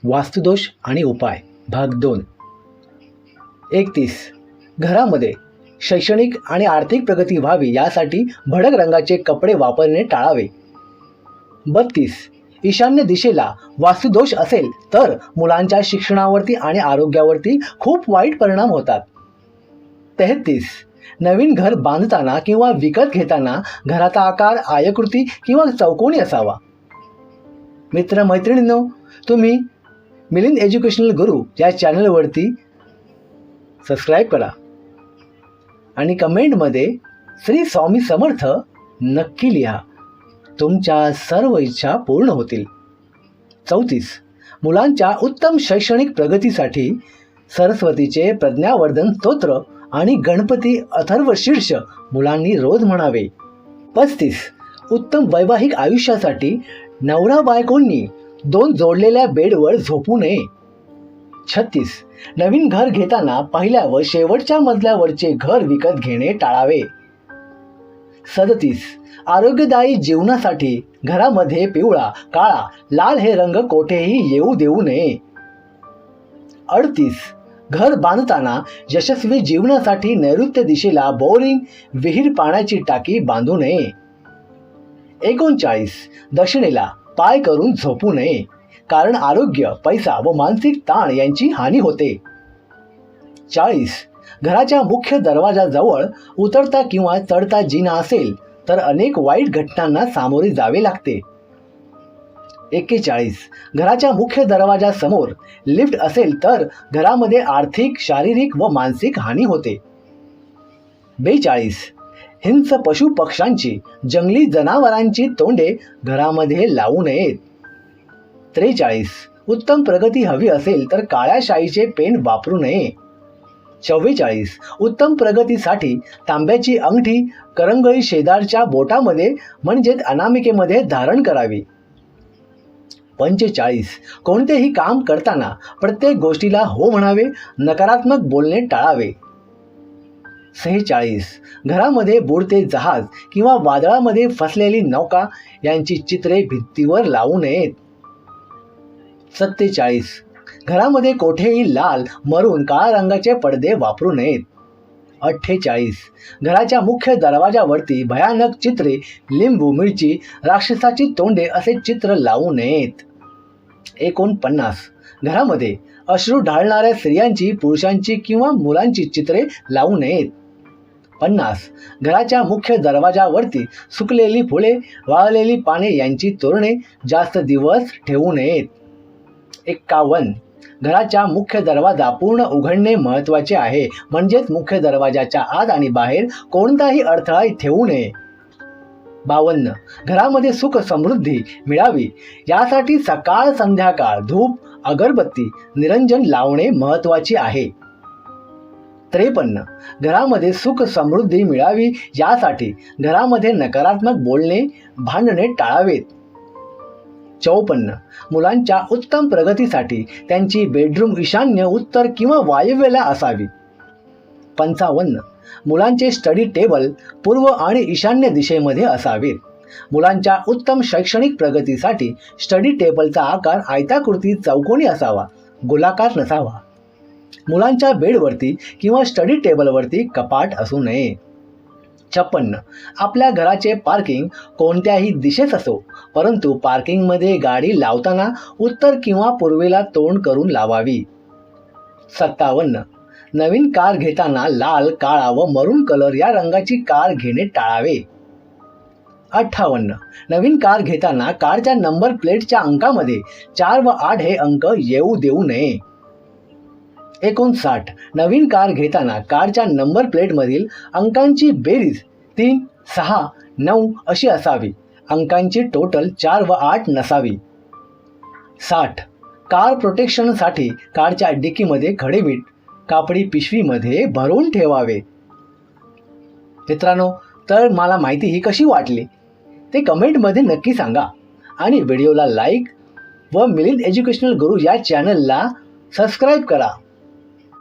वास्तुदोष आणि उपाय भाग 2. 31. घरामध्ये शैक्षणिक आणि आर्थिक प्रगती व्हावी यासाठी भडक रंगाचे कपडे वापरणे टाळावे. 32. ईशान्य दिशेला वास्तुदोष असेल तर मुलांच्या शिक्षणावरती आणि आरोग्यावरती खूप वाईट परिणाम होतात. 33. नवीन घर बांधताना किंवा विकत घेताना घराचा आकार आयताकृती किंवा चौकोनी असावा. मित्रमैत्रिणींनो, तुम्ही मिलिंद एज्युकेशनल गुरु या चॅनलवरती सबस्क्राईब करा आणि कमेंटमध्ये श्री स्वामी समर्थ नक्की लिहा. तुमच्या सर्व इच्छा पूर्ण होतील. 34. मुलांच्या उत्तम शैक्षणिक प्रगतीसाठी सरस्वतीचे प्रज्ञावर्धन स्तोत्र आणि गणपती अथर्वशीर्ष मुलांनी रोज म्हणावे. 35. उत्तम वैवाहिक आयुष्यासाठी नवरा बायकोंनी 2 जोडलेल्या बेडवर झोपू नये. 36. नवीन घर घेताना पहिल्या व शेवटच्या मजल्यावरचे घर विकत घेणे टाळावे. 37. आरोग्यदायी जीवनासाठी घरामध्ये पिवळा, काळा, लाल हे रंग कोठेही येऊ देऊ नये. 38. घर बांधताना यशस्वी जीवनासाठी नैऋत्य दिशेला बोरिंग, विहीर, पाण्याची टाकी बांधू नये. 39. दक्षिणेला पाय करून झोपू नये, कारण आरोग्य, पैसा व मानसिक ताण यांची हानी होते. 40. घराच्या मुख्य दरवाजाजवळ उतरता किंवा चढता जिना असेल तर अनेक वाईट घटनांना सामोरे जावे लागते. 41. घराच्या मुख्य दरवाजासमोर लिफ्ट असेल तर घरामध्ये आर्थिक, शारीरिक व मानसिक हानी होते. 42. हिंस्र पशु पक्ष्यांची, जंगली जनावरांची तोंडे घरामध्ये लावू नयेत. 43. उत्तम प्रगती हवी असेल तर काळ्या शाईचे पेन वापरू नये. 44. उत्तम प्रगतीसाठी तांब्याची अंगठी करंगळी शेजारच्या बोटामध्ये म्हणजेच अनामिकेमध्ये धारण करावी. 45. कोणतेही काम करताना प्रत्येक गोष्टीला हो म्हणावे, नकारात्मक बोलणे टाळावे. 46. घरामध्ये बुडते जहाज किंवा वादळामध्ये फसलेली नौका यांची चित्रे भिंतीवर लावू नयेत. 47. घरामध्ये कोठेही लाल, मरून, काळा रंगाचे पडदे वापरू नयेत. 48. घराच्या मुख्य दरवाजावरती भयानक चित्रे, लिंबू, मिरची, राक्षसाची तोंडे असे चित्र लावू नयेत. 49. घरामध्ये अश्रू ढाळणाऱ्या स्त्रियांची, पुरुषांची किंवा मुलांची चित्रे लावू नयेत. 50. घराच्या मुख्य दरवाजावरती सुकलेली फुले, वाळलेली पाने यांची तोरणे जास्त दिवस ठेवू नयेत. 51. घराच्या मुख्य दरवाजा पूर्ण उघडणे महत्त्वाचे आहे, म्हणजेच मुख्य दरवाजाच्या आत आणि बाहेर कोणताही अडथळा ठेवू नये. 52. घरामध्ये सुख समृद्धी मिळावी यासाठी सकाळ संध्याकाळ धूप, अगरबत्ती, निरंजन लावणे महत्त्वाचे आहे. 53. घरामध्ये सुख समृद्धी मिळावी यासाठी घरामध्ये नकारात्मक बोलणे, भांडणे टाळावेत. 54. मुलांच्या उत्तम प्रगतीसाठी त्यांची बेडरूम ईशान्य, उत्तर किंवा वायव्येला असावी. 55. मुलांचे स्टडी टेबल पूर्व आणि ईशान्य दिशेमध्ये असावेत. मुलांच्या उत्तम शैक्षणिक प्रगतीसाठी स्टडी टेबलचा आकार आयताकृती, चौकोनी असावा, गोलाकार नसावा. मुलांच्या बेडवरती किंवा स्टडी टेबलवरती कपाट असू नये. 56. आपल्या घराचे पार्किंग कोणत्याही दिशेस असो, परंतु पार्किंगमध्ये गाडी लावताना उत्तर किंवा पूर्वेला तोंड करून लावावी. 57. नवीन कार घेताना लाल, काळा व मरून कलर या रंगाची कार घेणे टाळावे. 58. नवीन कार घेताना कारच्या नंबर प्लेटच्या अंकामध्ये 4 व 8 हे अंक येऊ देऊ नये. 59. नवीन कार घेताना कारच्या नंबर प्लेटमधील अंकांची बेरीज 3, 6, 9 अशी असावी. अंकांची टोटल 4 व 8 नसावी. 60. कार प्रोटेक्शनसाठी कारच्या डिकीमध्ये खडे मीठ कापडी पिशवीमध्ये भरून ठेवावे. मित्रांनो, तर मला माहिती ही कशी वाटली ते कमेंटमध्ये नक्की सांगा आणि व्हिडिओला लाईक व मिलिंद एज्युकेशनल गुरु या चॅनलला सबस्क्राईब करा.